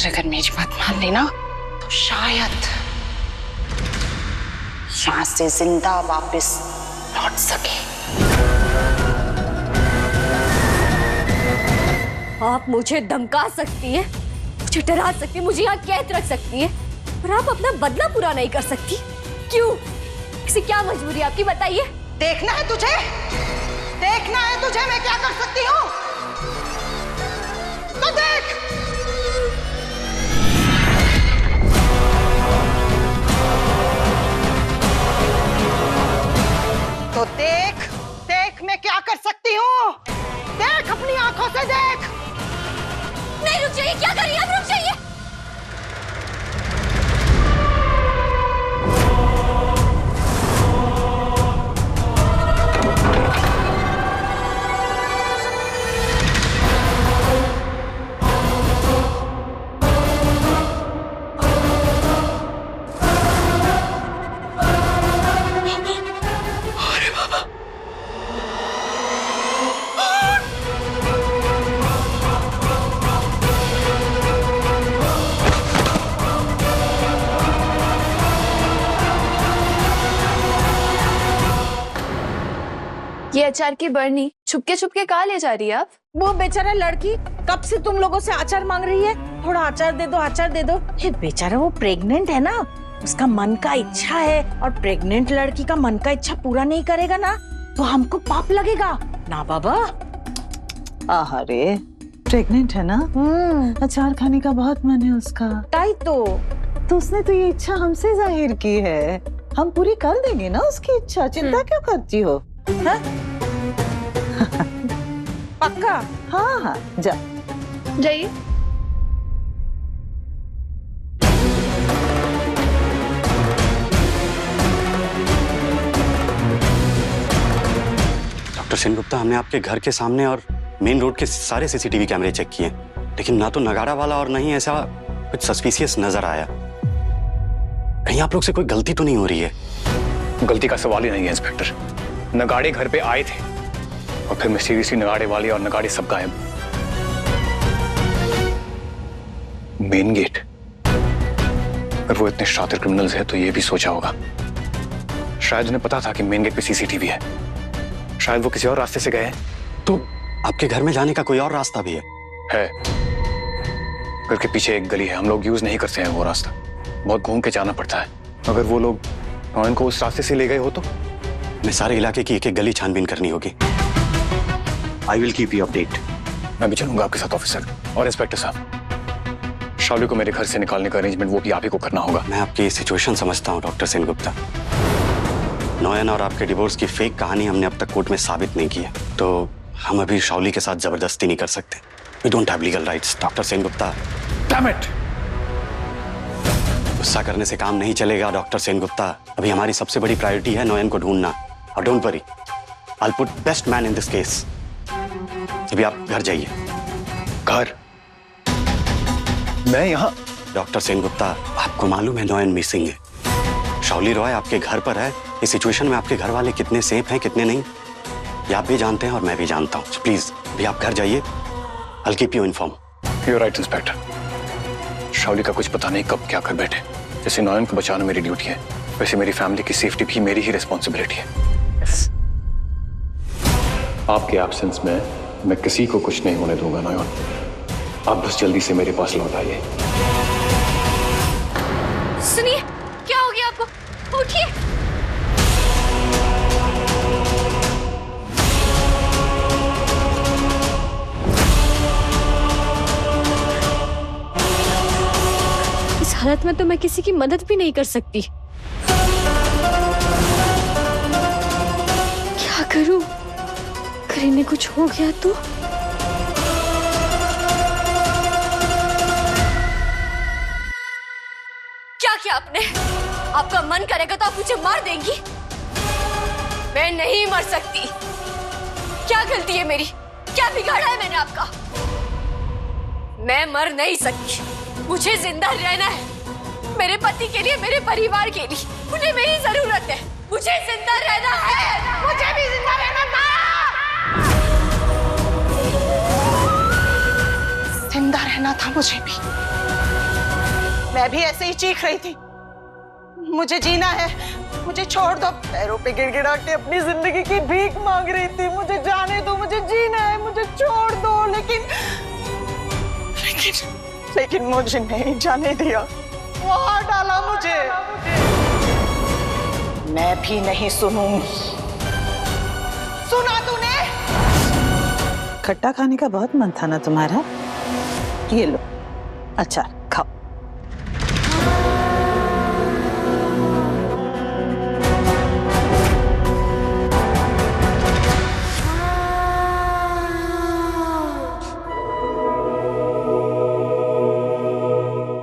अगर मेरी बात मान ली ना तो शायद यहां से जिंदा वापस लौट सके। आप मुझे धमका सकती है, मुझे डरा सकती है, मुझे यहाँ कैद रख सकती है, पर आप अपना बदला पूरा नहीं कर सकती। क्यों? किसी क्या मजबूरी आपकी, बताइए। देखना है तुझे? देखना है तुझे मैं क्या कर सकती हूँ? तो देख। तो देख, देख मैं क्या कर सकती हूँ। देख अपनी आंखों से देख। नहीं, रुक जाइए, क्या कर रही हैं आप? रुक जाइए। ये अचार की बरनी छुपके कहाँ ले जा रही है आप? वो बेचारा लड़की कब से तुम लोगों से अचार मांग रही है, थोड़ा अचार दे दो, अचार दे दो। ये बेचारा वो प्रेग्नेंट है ना, उसका मन का इच्छा है, और प्रेग्नेंट लड़की का मन का इच्छा पूरा नहीं करेगा ना तो हमको पाप लगेगा ना बाबा। अरे प्रेग्नेंट है ना, अचार खाने का बहुत मन है उसका। ताई तो उसने तो ये इच्छा हमसे जाहिर की है, हम पूरी कर देंगे ना उसकी इच्छा, चिंता क्यों करती हो? हाँ? पक्का? हाँ हाँ जा जाइए। डॉक्टर सेनगुप्ता, हमने आपके घर के सामने और मेन रोड के सारे सीसीटीवी कैमरे चेक किए, लेकिन ना तो नगाड़ा वाला और ना ही ऐसा कुछ सस्पिशियस नजर आया। कहीं आप लोग से कोई गलती तो नहीं हो रही है? गलती का सवाल ही नहीं है इंस्पेक्टर। नगाड़े घर पे आए थे और फिर मिस्टीरियसली नगाड़े वाले और नगाड़े सब गायब। मेन गेट, अगर वो इतने शातिर क्रिमिनल्स हैं तो ये भी सोचा होगा, शायद उन्हें पता था कि मेन गेट पे सीसीटीवी है, शायद वो किसी और रास्ते से गए हैं। तो आपके घर में जाने का कोई और रास्ता भी है? घर के पीछे एक गली है, हम लोग यूज नहीं करते हैं वो रास्ता, बहुत घूम के जाना पड़ता है। अगर वो लोग नॉयन को उस रास्ते से ले गए हो तो हमें सारे इलाके की एक एक गली छानबीन करनी होगी। आई विल कीप यू अपडेट। मैं भी चलूंगा आपके साथ ऑफिसर। और इंस्पेक्टर साहब, शावली को मेरे घर से निकालने का अरेंजमेंट वो भी आप ही को करना होगा। मैं आपकी सिचुएशन समझता हूँ डॉक्टर सेनगुप्ता। नॉयन और आपके डिवोर्स की फेक कहानी हमने अब तक कोर्ट में साबित नहीं की है, तो हम अभी शावली के साथ जबरदस्ती नहीं कर सकते। We don't have legal rights. Doctor Sengupta, damn it! गुस्सा करने से काम नहीं चलेगा डॉक्टर सेनगुप्ता। अभी हमारी सबसे बड़ी प्रायोरिटी है नॉयन को ढूंढना, और don't worry, I will put best man in this case. अभी आप घर जाइए। घर? मैं यहाँ? डॉक्टर सेनगुप्ता, आपको मालूम है नॉयन मिसिंग है। शावली रॉय आपके घर पर है। इस सिचुएशन में आपके घर वाले कितने सेफ हैं कितने नहीं, ये आप भी जानते हैं और मैं भी जानता हूँ। प्लीज अभी आप घर जाइए। I will keep you inform. You are right inspector. Shawali का कुछ पता नहीं कब क्या कर बैठे। जैसे नॉयन को बचाना मेरी ड्यूटी है, वैसे मेरी फैमिली की सेफ्टी भी मेरी ही रिस्पॉन्सिबिलिटी है। yes. आपके एब्सेंस में मैं किसी को कुछ नहीं होने दूंगा नॉयन। आप बस जल्दी से मेरे पास लौट आइए। सुनिए, क्या हो गया आपको? उठिए। इस हालत में तो मैं किसी की मदद भी नहीं कर सकती। क्या करूं? अगर इन्हें कुछ हो गया तो? क्या किया आपने? आपका मन करेगा तो आप मुझे मार देंगी? मैं नहीं मर सकती। क्या गलती है मेरी? क्या बिगाड़ा है मैंने आपका? मैं मर नहीं सकती, मुझे जिंदा रहना है। मेरे पति के लिए, मेरे परिवार के लिए, उन्हें मेरी जरूरत है। मुझे जिंदा रहना है, मुझे भी जिंदा रहना था। जिंदा रहना था मुझे भी। मैं भी ऐसे ही चीख रही थी, मुझे जीना है, मुझे छोड़ दो। पैरों पे गिड़गिड़ा के अपनी जिंदगी की भीख मांग रही थी, मुझे जाने दो, मुझे जीना है, मुझे छोड़ दो। लेकिन मुझे नहीं जाने दिया, वहां डाला मुझे। मैं भी नहीं सुनूंगी। सुना तूने? खट्टा खाने का बहुत मन था ना तुम्हारा? ये लो अचार खाओ।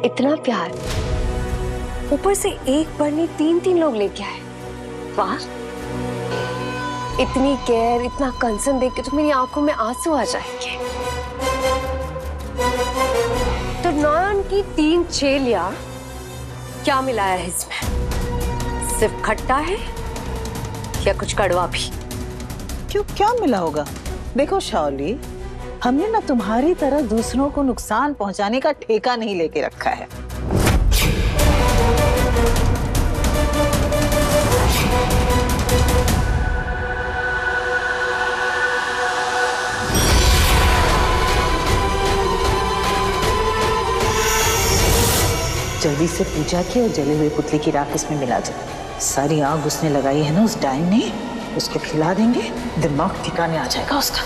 इतना प्यार, ऊपर से एक बार नहीं 3-3 लोग लेके आए। वाह, इतनी केयर, इतना कंसर्न देख के तो मेरी आंखों में आंसू आ जाएंगे। तो नॉन की 3 छेलियां क्या मिलाया है इसमें? सिर्फ खट्टा है या कुछ कड़वा भी? क्यों, क्या मिला होगा? देखो शाओली, हमने ना तुम्हारी तरह दूसरों को नुकसान पहुंचाने का ठेका नहीं लेके रखा है। जल्दी से पूजा की और जले हुए पुतले की राख इसमें मिला दो। सारी आग उसने लगाई है ना उस डाइन ने, उसको खिला देंगे, दिमाग ठिकाने आ जाएगा उसका।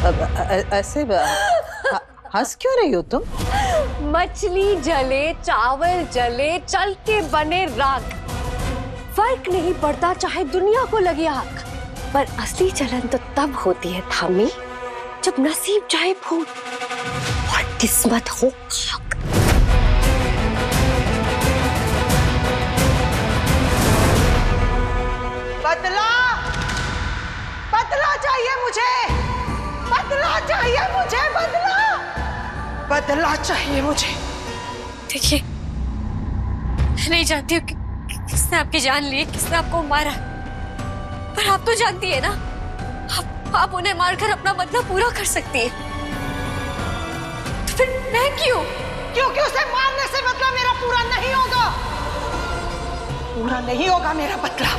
अब ऐसे हंस क्यों रही हो तुम? मछली जले, चावल जले, चल के बने राख, फर्क नहीं पड़ता चाहे दुनिया को लगे आग। पर असली जलन तो तब होती है थामी, जब नसीब चाहे फूल और किस्मत हो खाक। बदला, बदला चाहिए मुझे, बदला चाहिए मुझे, बदला, बदला चाहिए मुझे। देखिए, मैं नहीं जानती हूँ कि किसने आपकी जान ली, किसने आपको मारा, पर आप तो जानती है ना, आप उन्हें मारकर अपना बदला पूरा कर सकती है। तो फिर मैं क्यों? क्योंकि उसे मारने से बदला मेरा पूरा नहीं होगा, पूरा नहीं होगा मेरा बदला।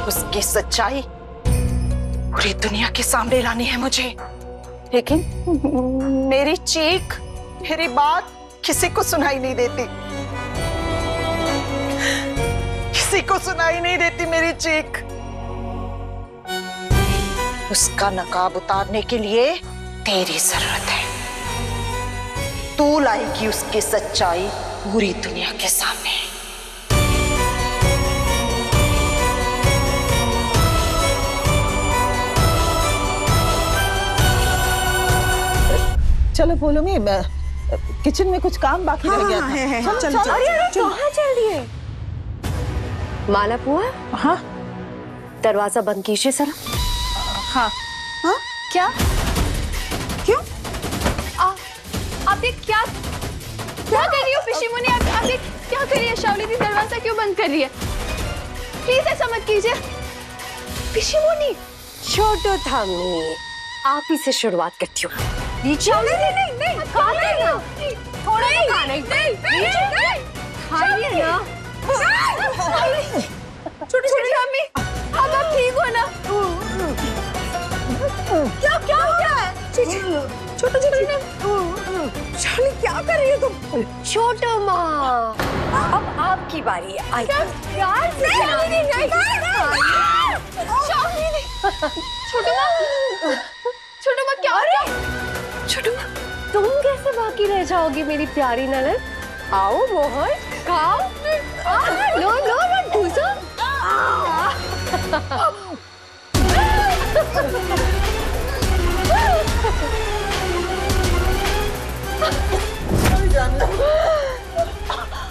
उसकी सच्चाई पूरी दुनिया के सामने लानी है मुझे, लेकिन मेरी चीख, मेरी बात किसी को सुनाई नहीं देती, किसी को सुनाई नहीं देती मेरी चीख। उसका नकाब उतारने के लिए तेरी जरूरत है। तू लाएगी उसकी सच्चाई पूरी दुनिया के सामने। चलो बोलो मी, किचन में कुछ काम बाकी रह गया था। चलो चलो। अरे कहाँ चल रही है? माला पुआ, हाँ दरवाजा बंद कीजिए जरा। हाँ हाँ, क्या? क्यों? आप ये क्या कर रही हो पिशीमुनी? आप ये क्या कर रही है? शाओली दी दरवाजा क्यों बंद कर रही है? प्लीज ऐसा मत कीजिए पिशीमुनी। छोटो थामी, आप ही से शुरुआत करती हूँ। नहीं खाना ना, थोड़ा तो खाना ही। खाइए ना। छोटी थामी, अब आप ठीक हो ना? क्या है? छोटो शाली, क्या कर रही हो तुम? छोटो माँ, अब आपकी बारी है। आई प्यार से छोटो माँ क्या? छोटो माँ, तुम कैसे बाकी रह जाओगी मेरी प्यारी ननद? आओ मोहन, खाओ। लो ठूसो।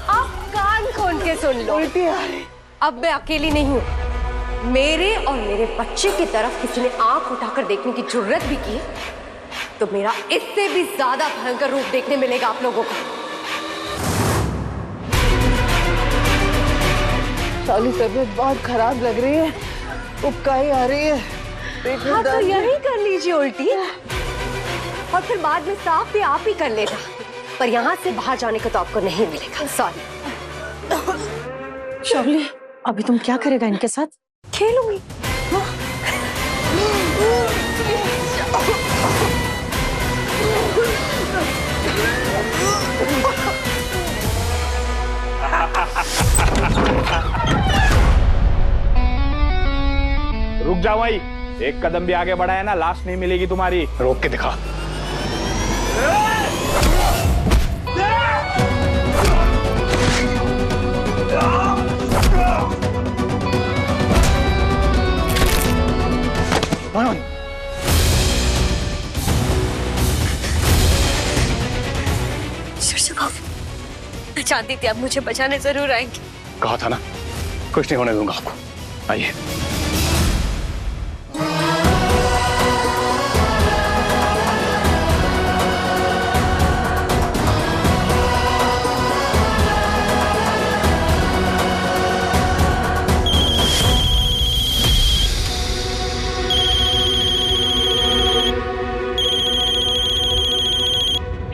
आप कान खोल के सुन लो, अब मैं अकेली नहीं हूँ। मेरे और मेरे बच्चे की तरफ किसी ने आंख उठाकर देखने की जुर्रत भी की तो मेरा इससे भी ज्यादा भयंकर रूप देखने मिलेगा आप लोगों को। साली तबीयत बहुत खराब लग रही है, उबकाई आ रही है, पेट में हाँ तो दर्द है। यही कर लीजिए उल्टी, और फिर बाद में साफ भी आप ही कर लेना, पर यहाँ से बाहर जाने का तो आपको नहीं मिलेगा। सॉरी। शौली, अभी तुम क्या करेगा इनके साथ? खेलूंगी। रुक जाओ भाई, एक कदम भी आगे बढ़ा है ना, लाश नहीं मिलेगी तुम्हारी। रोक के दिखा। नयन, मैं जानती थी आप मुझे बचाने जरूर आएंगे। कहा था ना, कुछ नहीं होने दूंगा आपको। आइए।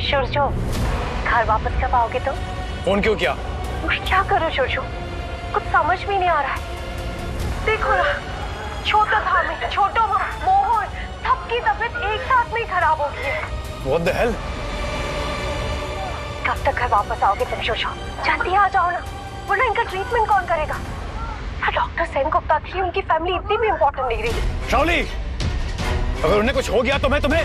शुरजो, घर वापस कब आओगे तुम? फोन क्यों किया? मैं क्या करूं शुरजो, कुछ समझ भी नहीं आ रहा है। देखो ना, छोटा था मैं, छोटो मोहन, सबकी तबीयत एक साथ में खराब हो गई है। What the hell? कब तक घर वापस आओगे तुम शुरजो? जल्दी आ जाओ ना, वरना इनका ट्रीटमेंट कौन करेगा? डॉक्टर सेनगुप्ता थी, उनकी फैमिली इतनी भी इम्पोर्टेंट नहीं रही। शाओली, अगर उन्हें कुछ हो गया तो मैं तुम्हें...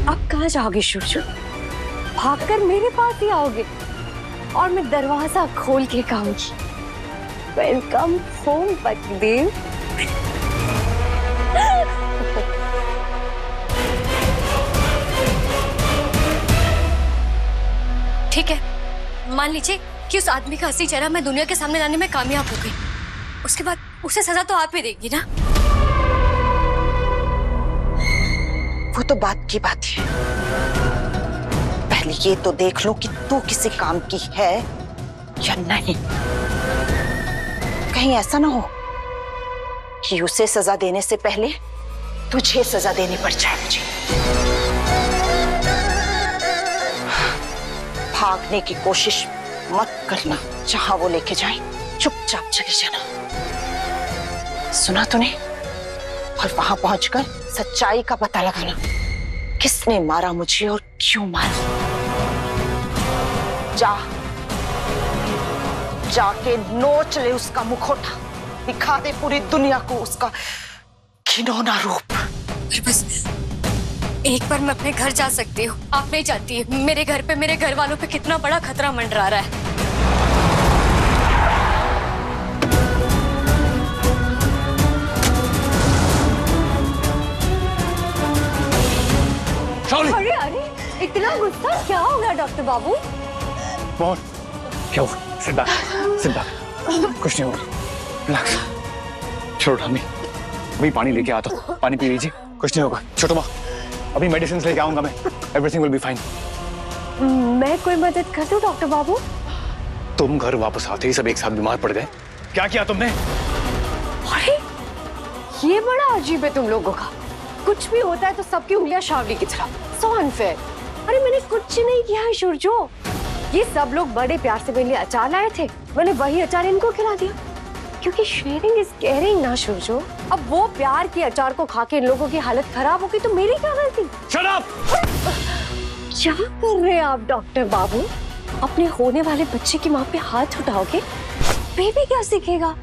अब कहाँ जाओगे शुरजो? भागकर मेरे पास ही आओगे और मैं दरवाजा खोल के कहूंगी, वेलकम होम पतिदेव। ठीक है, मान लीजिए कि उस आदमी का असली चेहरा मैं दुनिया के सामने लाने में कामयाब हो गई, उसके बाद उसे सजा तो आप ही देंगी ना? वो तो बात की बात है, पहले ये तो देख लो कि तू किसी काम की है या नहीं। कहीं ऐसा ना हो कि उसे सजा देने से पहले तुझे सजा देनी पड़ जाए मुझे। भागने की कोशिश मत करना, जहां वो लेके जाए चुपचाप चले जाना, सुना तूने? और वहां पहुंचकर सच्चाई का पता लगाना, किसने मारा मुझे और क्यों मारा। जाके नोच ले उसका मुखौटा, दिखा दे पूरी दुनिया को उसका घिनौना रूप। बस एक बार मैं अपने घर जा सकती हूँ, आप नहीं जानती है मेरे घर पे, मेरे घर वालों पे कितना बड़ा खतरा मंडरा रहा है। अरे अरे, इतना गुस्सा क्या हो गया डॉक्टर बाबू? मोहन, क्या हुआ? Sit back, sit back. कुछ नहीं होगा, रिलैक्स। छोड़ो ठामी, अभी पानी लेके आता हूँ, पानी पी लीजिए, कुछ नहीं होगा। छोटो माँ, अभी मेडिसिन लेके आऊंगा मैं, एवरीथिंग विल बी फाइन। मैं कोई मदद कर दूं डॉक्टर बाबू? तुम घर वापस आते ही सब एक साथ बीमार पड़ गए, क्या किया तुमने? अरे ये बड़ा अजीब है तुम लोगों का, कुछ भी होता है तो सबकी उंगलियां शावली की तरफ। So unfair. अरे मैंने कुछ नहीं किया है शुरजो, ये सब लोग बड़े प्यार से मेरे लिए अचार लाए थे, मैंने वही अचार इनको खिला दिया, क्योंकि शेयरिंग इज केयरिंग ना शुरजो। अब वो प्यार के अचार को खा के इन लोगों की हालत खराब होगी तो मेरी क्या गलती? Shut up! क्या कर रहे हैं आप डॉक्टर बाबू? अपने होने वाले बच्चे की माँ पे हाथ उठाओगे? बेबी क्या सीखेगा?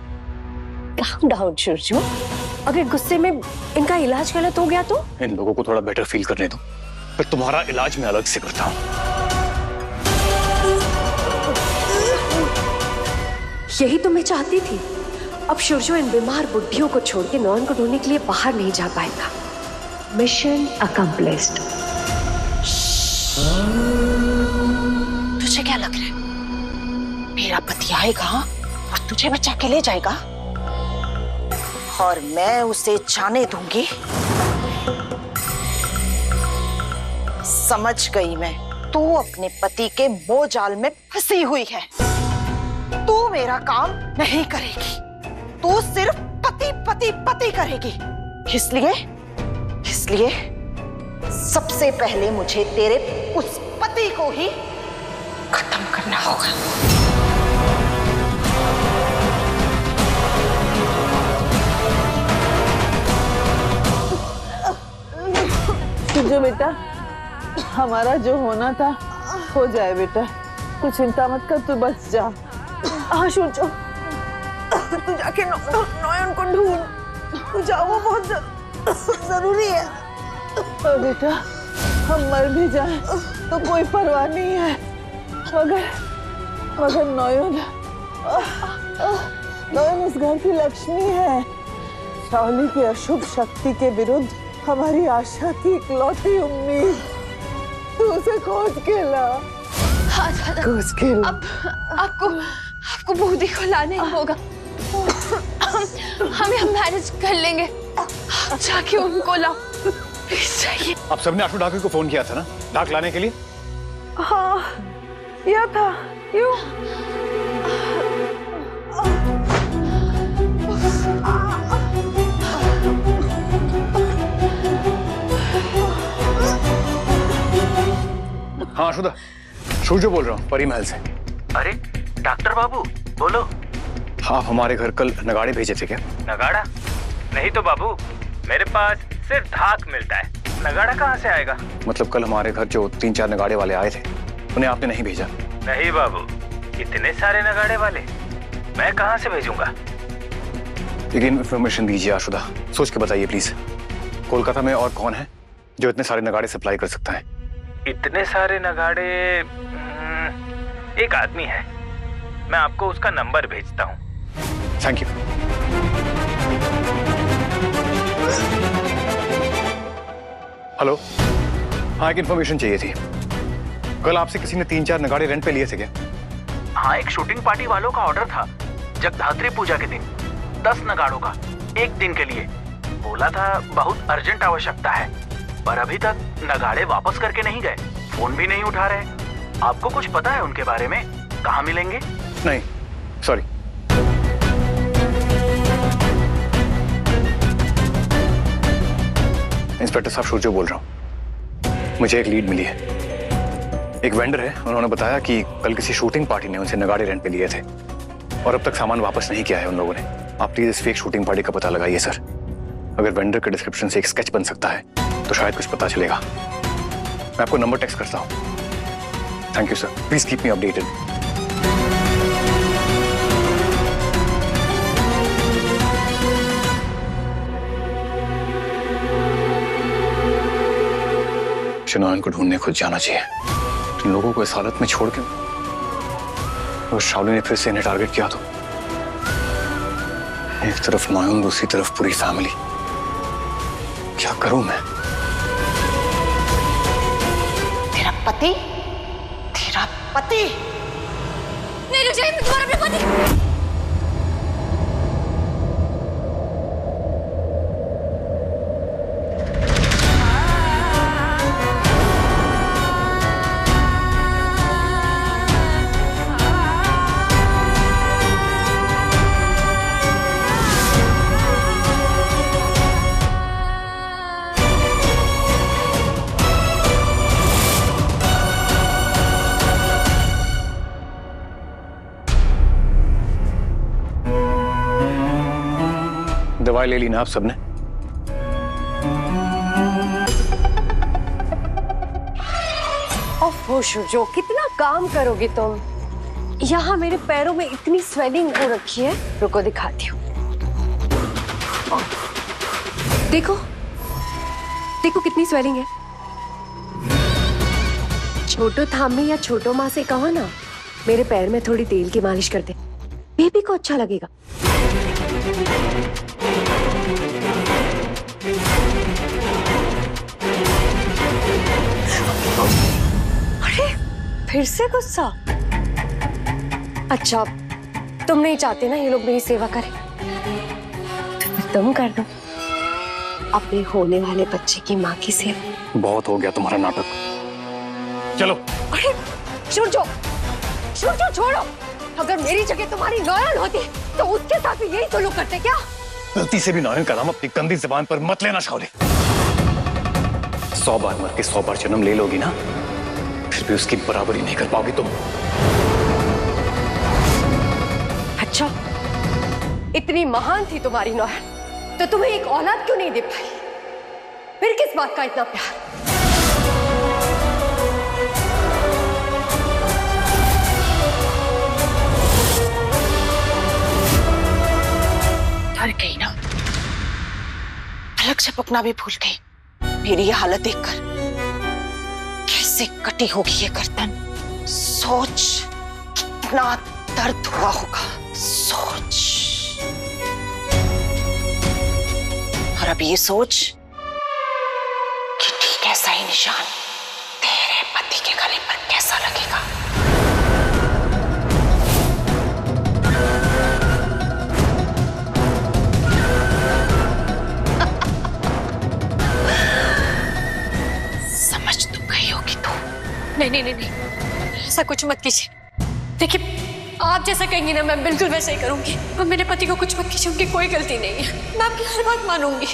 Calm down शुरजो, अगर गुस्से में इनका इलाज गलत हो गया तो? इन लोगों को थोड़ा बेटर फील करने दो, फिर तुम्हारा इलाज मैं अलग से करता हूँ। यही तो मैं चाहती थी। अब शुरजो इन बीमार बुढ़ियों को छोड़ के नॉन को ढूंढने के लिए बाहर नहीं जा पाएगा। Mission accomplished. तुझे क्या लग रहा है मेरा पति आएगा और तुझे बचा के ले जाएगा और मैं उसे जाने दूंगी? समझ गई मैं, तू अपने पति के मोह जाल में फंसी हुई है। मेरा काम नहीं करेगी, तू सिर्फ पति पति पति करेगी। इसलिए सबसे पहले मुझे तेरे उस पति को ही खत्म करना होगा। तुझे बेटा, हमारा जो होना था हो जाए बेटा, तू चिंता मत कर, तू बच जा। हाँ सूरजो, तू जाके नयन को ढूंढ, तू जाओ, वो बहुत जरूरी है। तो बेटा, हम मर भी जाए तो कोई परवाह नहीं है, मगर नयन उस घर की लक्ष्मी है। शाओली की अशुभ शक्ति के विरुद्ध हमारी आशा की इकलौती उम्मीद, तू उसे खोज के ला। हाँ दादा, खोज के ला। अब आपको बूदी को लाना ही होगा। हम मैनेज कर लेंगे, जाके उनको लाओ प्लीज, चाहिए। आप सबने आशु ढाके को फोन किया था ना ढाक लाने के लिए? हाँ, किया था। क्यों? हाँ आशुदा, सूरजो बोल रहा हूँ, परी महल से। अरे डॉक्टर बाबू बोलो। आप हमारे घर कल नगाड़े भेजे थे क्या? नगाड़ा? नहीं तो बाबू, मेरे पास सिर्फ ढाक मिलता है, नगाड़ा कहाँ से आएगा? मतलब कल हमारे घर जो 3-4 नगाड़े वाले आए थे, उन्हें आपने नहीं भेजा? नहीं बाबू, इतने सारे नगाड़े वाले मैं कहाँ से भेजूंगा? लेकिन इन्फॉर्मेशन दीजिए आशुदा, सोच के बताइए प्लीज। कोलकाता में और कौन है जो इतने सारे नगाड़े सप्लाई कर सकता है? इतने सारे नगाड़े, एक आदमी है, मैं आपको उसका नंबर भेजता हूँ। Thank you. हेलो, हाँ एक इन्फॉर्मेशन चाहिए थी। कल आपसे किसी ने 3-4 नगाड़े रेंट पे लिए थे क्या? हाँ, एक शूटिंग पार्टी वालों का ऑर्डर था जगधात्री पूजा के दिन, 10 नगाड़ों का, एक दिन के लिए। बोला था बहुत अर्जेंट आवश्यकता है, पर अभी तक नगाड़े वापस करके नहीं गए, फोन भी नहीं उठा रहे। आपको कुछ पता है उनके बारे में, कहाँ मिलेंगे? नहीं, सॉरी। इंस्पेक्टर साहब सूरजो बोल रहा हूँ। मुझे एक लीड मिली है। एक वेंडर है, उन्होंने बताया कि कल किसी शूटिंग पार्टी ने उनसे नगाड़े रेंट पे लिए थे और अब तक सामान वापस नहीं किया है उन लोगों ने। आप प्लीज इस फेक शूटिंग पार्टी का पता लगाइए सर। अगर वेंडर के डिस्क्रिप्शन से एक स्केच बन सकता है तो शायद कुछ पता चलेगा। मैं आपको नंबर टेक्स्ट करता हूँ। Thank you sir, please keep me updated. Nayan को ढूंढने खुद जाना चाहिए। इन लोगों को इस हालत में छोड़ के, और शाओली ने फिर से इन्हें टारगेट किया तो एक तरफ नयन, दूसरी तरफ पूरी फैमिली। क्या करूं मैं? तेरा पति नहीं रुक जाइए, मैं तुम्हारा अपने पति। दवाई ले ली ना आप सबने? ओफो सूरजो, कितना काम करोगे तुम? यहाँ मेरे पैरों में इतनी स्वेलिंग हो रखी है, रुको दिखाती हूँ। देखो देखो कितनी स्वेलिंग है। छोटो थामी या छोटो माँ से कहो ना, मेरे पैर में थोड़ी तेल की मालिश कर दे, बेबी को अच्छा लगेगा। अरे फिर से गुस्सा? अच्छा, तुम नहीं चाहते ना ये लोग मेरी सेवा करें, तो फिर तुम कर दो अपने होने वाले बच्चे की माँ की सेवा। बहुत हो गया तुम्हारा नाटक, चलो। अरे सूरजो, सूरजो छोड़ो, अगर मेरी जगह तुम्हारी नौयन होती तो उसके साथ भी यही तो लोग करते क्या? गलती से भी नौयन का नाम अपनी गंदी जुबान पर मत लेना शौर्य। 100 बार मर के 100 बार जन्म ले लोगी ना, फिर भी उसकी बराबरी नहीं कर पाओगी तुम। अच्छा, इतनी महान थी तुम्हारी नौयन तो तुम्हें एक औलाद क्यों नहीं दे पाई? फिर किस बात का इतना प्यार? डर गई ना, पलक झपकना भी भूल गई। मेरी ये हालत देखकर कैसे कटी होगी ये गर्दन। सोच कितना दर्द हुआ होगा, सोच। और अब ये सोच कि ठीक ऐसा ही निशान तेरे पति के गले पर कैसा लगेगा। समझ तो गई होगी तू। नहीं, ऐसा कुछ मत कीजिए। देखिए, आप जैसा कहेंगी ना मैं बिल्कुल वैसा ही करूंगी। और मेरे पति को कुछ मत कीजिए, उनकी कोई गलती नहीं है। मैं आपकी हर बात मानूंगी।